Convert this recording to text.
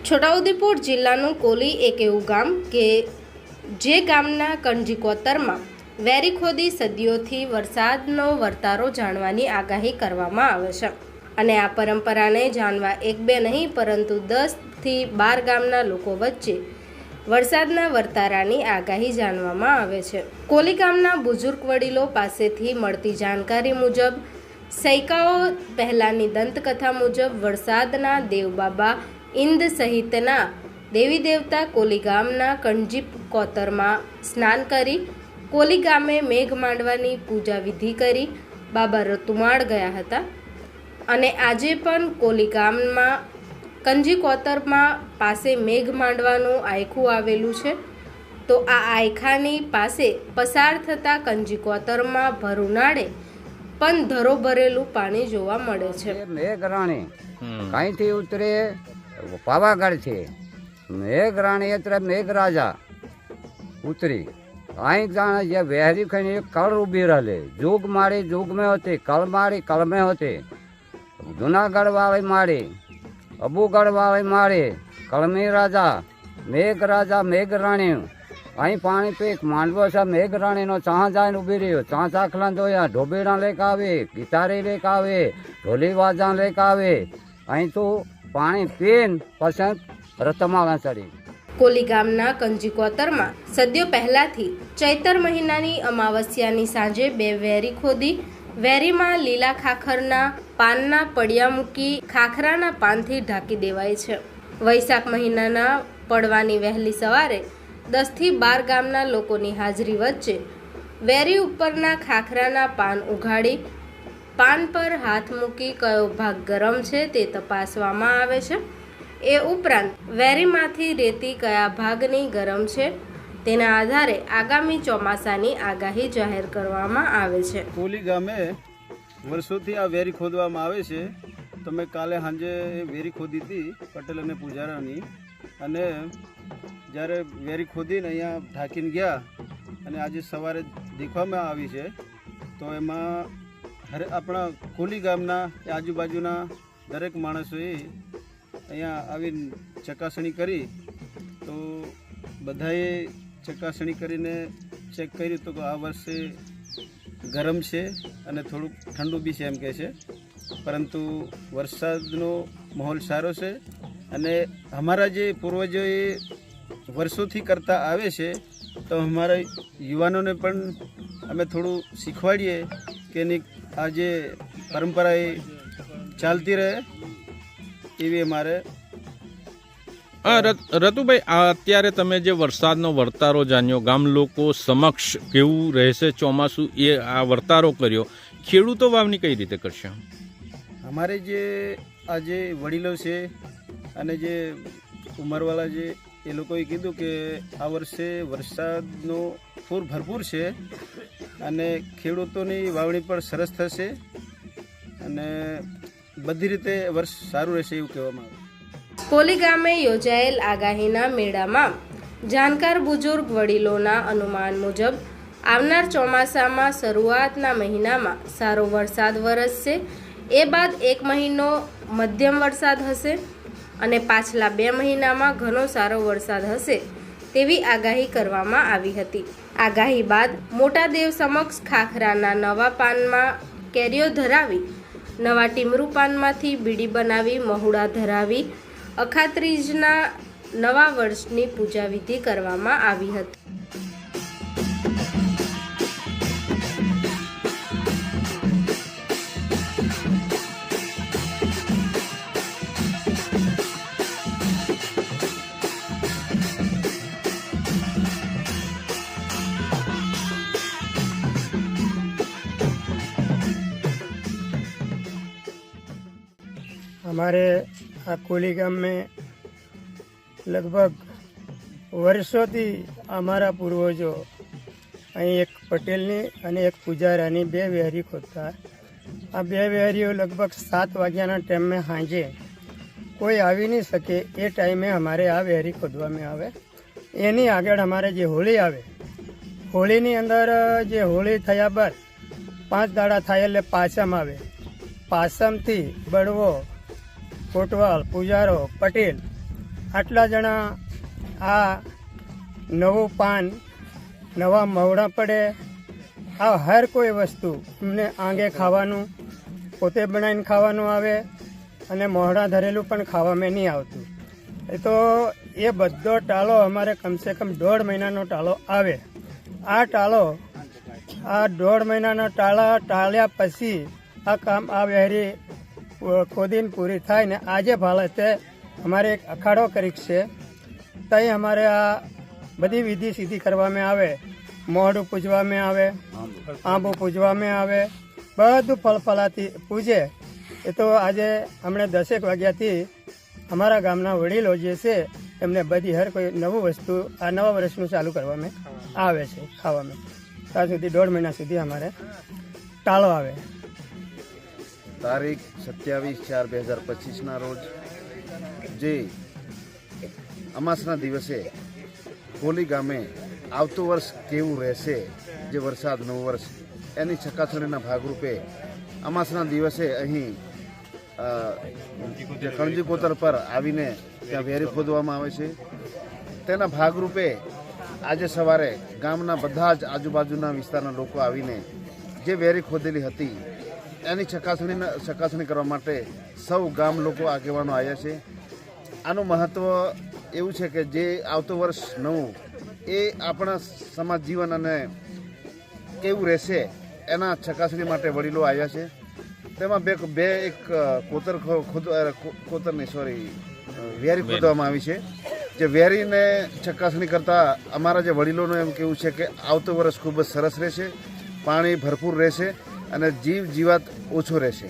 છોટાઉદેપુર જિલ્લાનું કોલી એક એવું ગામ કે જે ગામના કણજી કોતરમાં વેરી ખોદી સદીઓથી વરસાદનો વર્તારો જાણવાની આગાહી કરવામાં આવે છે અને આ પરંપરાને જાણવા એક બે નહીં પરંતુ 10 થી 12 ગામના લોકો વચ્ચે વરસાદના વર્તારાની આગાહી જાણવામાં આવે છે। કોલી ગામના બુઝુર્ગ વડીલો પાસેથી મળતી જાણકારી મુજબ સૈકાઓ પહેલાની દંતકથા મુજબ વરસાદના દેવબાબા ઇન્દ સહિતના દેવી દેવતા કોલી ગામના કણજી કોતરમાં સ્નાન કરી કોલી ગામે મેઘ માંડવાની પૂજા વિધિ કરી બાબા ઋતુમાળ ગયા હતા અને આજે પણ કોલી ગામમાં કણજી કોતરમાં પાસે મેઘ માંડવાનું આયખું આવેલું છે। તો આ આયખાની પાસે પસાર થતા કણજી કોતરમાં ભર ઉનાળે પણ ધરો ભરેલું પાણી જોવા મળે છે। મેઘરાણી કઈથી ઉતરે પાવાગઢ છે, મેઘરાણી એટલે મેઘરાજા ઉતરી અહીં જાણે જે વહેરી ખણી કળ ઉભી રહે जुग मारी जुग में होती, कल मारी कल में होती, जूनागढ़ वाली मारी अबूगढ़ वाली मारी कलमी राजा मेघराजा मेघराणी અહીં પાણી પીક માંડવો છે મેઘરાણીનો ચાહ જાય ઉભી રહ્યો ચાહ ચાખલા જોયા ઢોબેડા લેક આવે ગિટારી લેક આવે ઢોલી વાજા લેક આવે અહીં તો પાણી પીને પછી રતમાળા ચડી। કોલી ગામના કણજી કોતરમાં સદીઓ પહેલાથી ચૈતર મહિનાની અમાવસ્યાની સાંજે બે વેરી ખોદી વેરીમાં લીલા ખાખરના પાનના પડિયા મૂકી ખાખરાના પાનથી ઢાંકી દેવાય છે। વૈશાખ મહિનાના પડવાની વહેલી સવારે 10 થી 12 ગામના લોકોની હાજરી વચ્ચે વેરી ઉપરના ખાખરાના પાન ઉઘાડી પાન પર હાથ મૂકી કયો ભાગ ગરમ છે તે તપાસવામાં આવે છે। એ ઉપરાંત વેરીમાંથી રેતી કયા ભાગની ગરમ છે તેના આધારે આગામી ચોમાસાની આગાહી જાહેર કરવામાં આવે છે। કોલી ગામે વર્ષોથી આ વેરી ખોદવામાં આવે છે। તો મેં કાલે સાંજે વેરી ખોદી હતી પટેલ અને પૂજારાની અને જ્યારે વેરી ખોદીને અહીંયા ઢાંકીને ગયા અને આજે સવારે દેખવામાં આવી છે તો એમાં આપણા કોલી ગામના આજુબાજુના દરેક માણસોએ અહીંયા આવીને ચકાસણી કરી તો બધાએ ચકાસણી કરીને ચેક કર્યું તો આ વર્ષે ગરમ છે અને થોડુંક ઠંડુ બી છે એમ કહે છે, પરંતુ વરસાદનો માહોલ સારો છે અને અમારા જે પૂર્વજોએ વર્ષોથી કરતા આવે છે તો અમારા યુવાનોને પણ અમે થોડું શીખવાડીએ કે આ જે પરંપરા એ ચાલતી રહે એવી અમારે। રતુભાઈ, અત્યારે તમે જે વરસાદનો વર્તારો જાણ્યો ગામ લોકો સમક્ષ કેવું રહેશે ચોમાસું એ આ વર્તારો કર્યો, ખેડૂતો વાવણી કઈ રીતે કરશે? અમારે જે આ જે વડીલો છે અને જે ઉંમરવાળા જે એ લોકોએ કીધું કે આ વર્ષે વરસાદનો પૂર ભરપૂર છે અને ખેડૂતોની વાવણી પણ સરસ થશે અને બધી રીતે વર્ષ સારું રહેશે એવું કહેવામાં આવે। કોલી ગામે યોજાયેલ આગાહીના મેળામાં જાણકાર બુઝુર્ગ વડીલોના અનુમાન મુજબ આવનાર ચોમાસામાં શરૂઆતના મહિનામાં સારો વરસાદ વરસશે, એ બાદ એક મહિનો મધ્યમ વરસાદ હશે અને પાછલા 2 મહિનામાં ઘણો સારો વરસાદ હશે તેવી આગાહી કરવામાં આવી હતી। આગાહી બાદ મોટા દેવ સમક્ષ ખાખરાના નવા પાનમાં કેરીઓ ધરાવી નવા ટીમરૂ પાનમાંથી બીડી બનાવી મહુડા ધરાવી અખાત્રીજના નવા વર્ષની પૂજા વિધિ કરવામાં આવી હતી। हमारे कोली गाम में लगभग વર્ષોથી અમારા પૂર્વજો અહીં એક પટેલની અને એક પૂજારાની 2 વેરી ખોદતા। આ 2 વેરીઓ લગભગ 7 વાગ્યાના ટાઈમે સાંજે કોઈ આવી નહીં શકે એ ટાઈમે અમારે આ વેરી ખોદવામાં આવે। એની આગળ અમારે જે હોળી આવે, હોળીની અંદર જે હોળી થયા બાદ 5 દાડા થાય એટલે પાસમ આવે, પાસમથી બળવો કોટવાલ પૂજારો પટેલ આટલા જણા આ નવું પાન, નવા મવડા પડે, આ હર કોઈ વસ્તુ અમને આંગે ખાવાનું, પોતે બનાવીને ખાવાનું આવે અને મોહડા ધરેલું પણ ખાવામાં નહીં આવતું. એ તો એ બધો ટાળો અમારે કમસે કમ 1.5 મહિનાનો ટાળો આવે. આ ટાળો, આ 1.5 મહિનાના ટાળ્યા પછી આ કામ, આ વેરી ખોદીને પૂરી થાય ને આજે ભાલતે અમારે એક અખાડો કરી છે. ત્યાં અમારે આ બધી વિધિ સીધી કરવામાં આવે, મોઢું પૂજવામાં આવે, આંબો પૂજવામાં આવે, બધું ફળફળાથી પૂજે. એ તો આજે હમણાં 10 વાગ્યાથી અમારા ગામના વડીલો જે છે એમને બધી હર કોઈ નવું વસ્તુ આ નવા વર્ષનું ચાલુ કરવામાં આવે છે ખાવામાં. ત્યાં સુધી 1.5 મહિના સુધી અમારે ટાળો આવે. તારીખ 27/4/2025ના રોજ જે અમાસના દિવસે કોલી ગામે આવતું વર્ષ કેવું રહેશે, જે વરસાદ નવું વર્ષ, એની ચકાસણીના ભાગરૂપે અમાસના દિવસે અહીં જે કણજી કોતર પર આવીને ત્યાં વેરી ખોદવામાં આવે છે. તેના ભાગરૂપે આજે સવારે ગામના બધા જ આજુબાજુના વિસ્તારના લોકો આવીને જે વેરી ખોદેલી હતી એની ચકાસણી કરવા માટે સૌ ગામ લોકો આગેવાનો આવ્યા છે. આનું મહત્ત્વ એવું છે કે જે આવતું વર્ષ નવું એ આપણા સમાજ જીવન અને કેવું રહેશે એના ચકાસણી માટે વડીલો આવ્યા છે. તેમાં એક વેરી ખોદવામાં આવી છે. જે વેરીને ચકાસણી કરતાં અમારા જે વડીલોનું એમ કેવું છે કે આવતું વર્ષ ખૂબ જ સરસ રહેશે, પાણી ભરપૂર રહેશે અને જીવાત ઓછો રહેશે.